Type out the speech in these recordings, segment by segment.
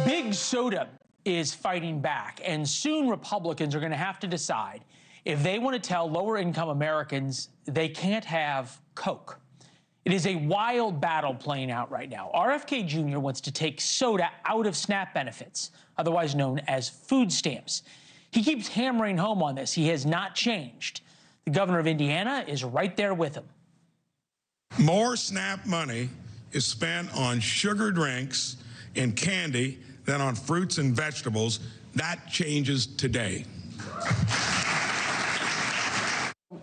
Big Soda is fighting back, and soon Republicans are going to have to decide if they want to tell lower-income Americans they can't have Coke. It is a wild battle playing out right now. RFK Jr. wants to take soda out of SNAP benefits, otherwise known as food stamps. He keeps hammering home on this. He has not changed. The governor of Indiana is right there with him. More SNAP money is spent on sugar drinks and candy than on fruits and vegetables. That changes today.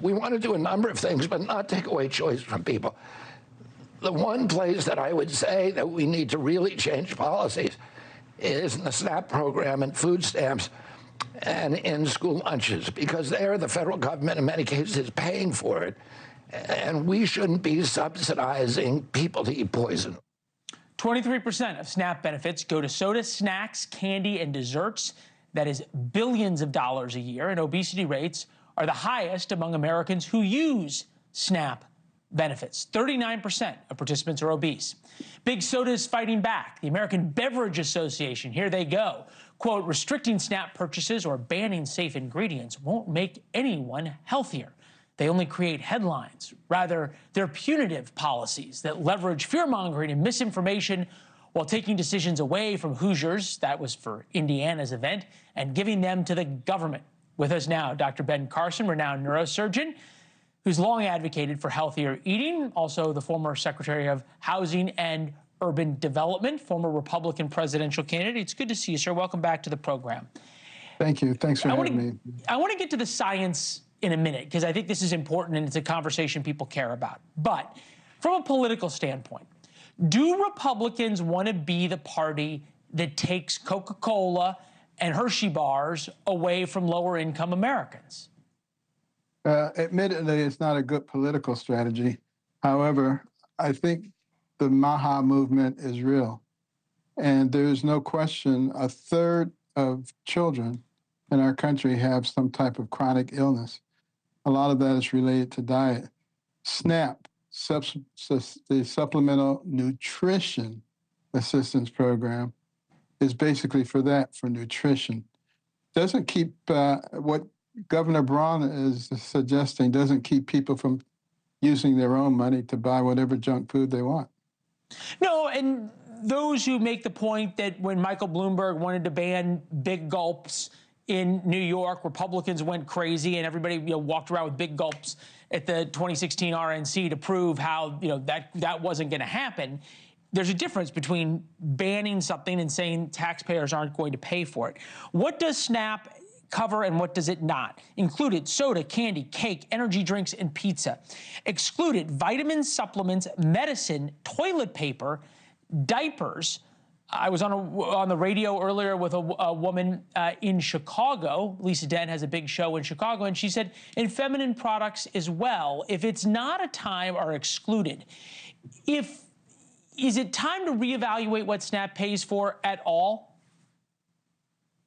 We want to do a number of things, but not take away choice from people. The one place that I would say that we need to really change policies is in the SNAP program and food stamps and in school lunches, because there the federal government in many cases is paying for it, and we shouldn't be subsidizing people to eat poison. 23% of SNAP benefits go to soda, snacks, candy, and desserts. That is billions of dollars a year, and obesity rates are the highest among Americans who use SNAP benefits. 39% of participants are obese. Big Soda is fighting back. The American Beverage Association, here they go. Quote, restricting SNAP purchases or banning safe ingredients won't make anyone healthier. They only create headlines. Rather, they're punitive policies that leverage fear-mongering and misinformation while taking decisions away from Hoosiers, that was for Indiana's event, and giving them to the government. With us now, Dr. Ben Carson, renowned neurosurgeon, who's long advocated for healthier eating, also the former Secretary of Housing and Urban Development, former Republican presidential candidate. It's good to see you, sir. Welcome back to the program. Thank you. Thanks for having me. I want to get to the science in a minute, because I think this is important and it's a conversation people care about. But from a political standpoint, do Republicans want to be the party that takes Coca-Cola and Hershey bars away from lower-income Americans? Admittedly, it's not a good political strategy. However, I think the MAHA movement is real. And there's no question a third of children in our country have some type of chronic illness. A lot of that is related to diet. SNAP, the Supplemental Nutrition Assistance Program, is basically for that, for nutrition. Doesn't keep what Governor Braun is suggesting, doesn't keep people from using their own money to buy whatever junk food they want. No, and those who make the point that when Michael Bloomberg wanted to ban big gulps in New York, Republicans went crazy and everybody walked around with big gulps at the 2016 RNC to prove how that wasn't going to happen. There's a difference between banning something and saying taxpayers aren't going to pay for it. What does SNAP cover and what does it not? Included soda, candy, cake, energy drinks, and pizza. Excluded vitamins, supplements, medicine, toilet paper, diapers. I was on the radio earlier with a woman in Chicago. Lisa Dent has a big show in Chicago, and she said, and feminine products as well, if it's not a time, are excluded. Is it time to reevaluate what SNAP pays for at all?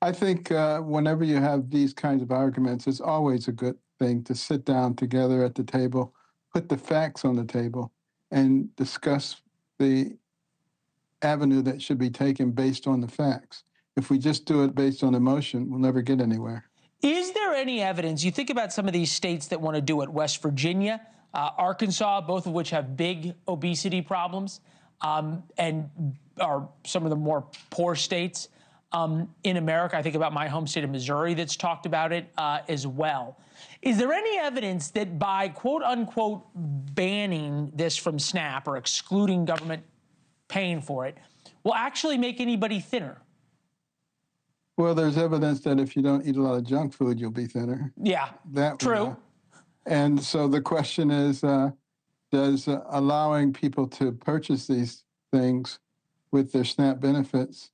I think whenever you have these kinds of arguments, it's always a good thing to sit down together at the table, put the facts on the table, and discuss the avenue that should be taken based on the facts. If we just do it based on emotion, we'll never get anywhere. Is there any evidence? You think about some of these states that want to do it, West Virginia, Arkansas, both of which have big obesity problems and are some of the more poor states in America. I think about my home state of Missouri that's talked about it as well. Is there any evidence that by quote unquote banning this from SNAP or excluding government paying for it will actually make anybody thinner? Well, there's evidence that if you don't eat a lot of junk food, you'll be thinner. Yeah, true. And so the question is, does allowing people to purchase these things with their SNAP benefits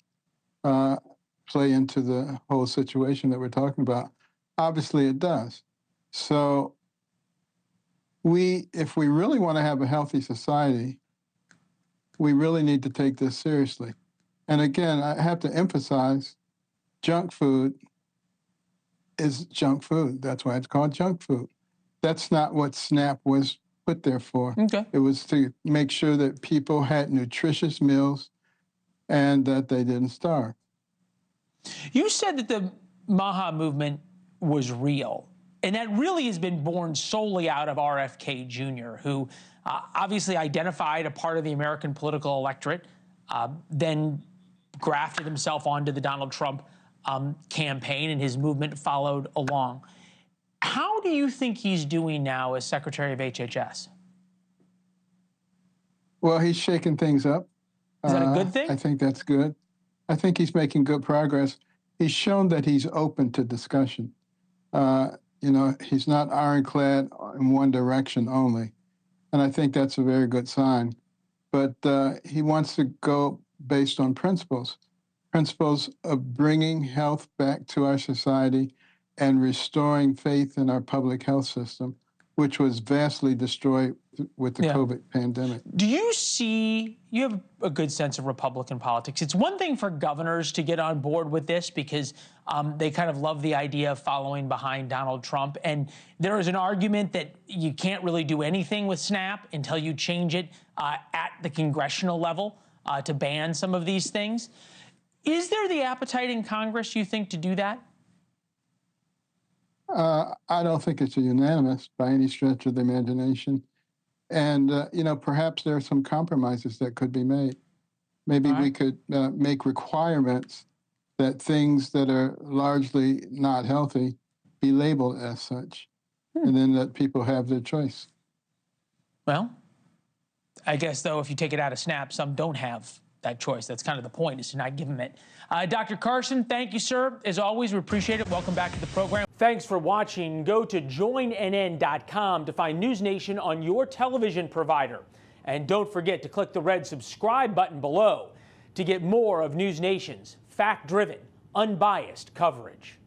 play into the whole situation that we're talking about? Obviously it does. So if we really want to have a healthy society, we really need to take this seriously. And again, I have to emphasize, junk food is junk food. That's why it's called junk food. That's not what SNAP was put there for. Okay. It was to make sure that people had nutritious meals and that they didn't starve. You said that the MAHA movement was real, and that really has been born solely out of RFK Jr., who obviously identified a part of the American political electorate, then grafted himself onto the Donald Trump campaign, and his movement followed along. How do you think he's doing now as Secretary of HHS? Well, he's shaking things up. Is that a good thing? I think that's good. I think he's making good progress. He's shown that he's open to discussion. You know, he's not ironclad in one direction only. And I think that's a very good sign. But he wants to go based on principles of bringing health back to our society and restoring faith in our public health system, which was vastly destroyed with the COVID pandemic. Do you see, you have a good sense of Republican politics. It's one thing for governors to get on board with this because they kind of love the idea of following behind Donald Trump. And there is an argument that you can't really do anything with SNAP until you change it at the congressional level to ban some of these things. Is there the appetite in Congress, you think, to do that? I don't think it's unanimous by any stretch of the imagination. And, you know, perhaps there are some compromises that could be made. Maybe we could make requirements that things that are largely not healthy be labeled as such, and then let people have their choice. Well, I guess, though, if you take it out of SNAP, some don't have that choice. That's kind of the point, is to not give them it. Dr. Carson, thank you, sir. As always, we appreciate it. Welcome back to the program. Thanks for watching. Go to joinnn.com to find NewsNation on your television provider. And don't forget to click the red subscribe button below to get more of NewsNation's fact-driven, unbiased coverage.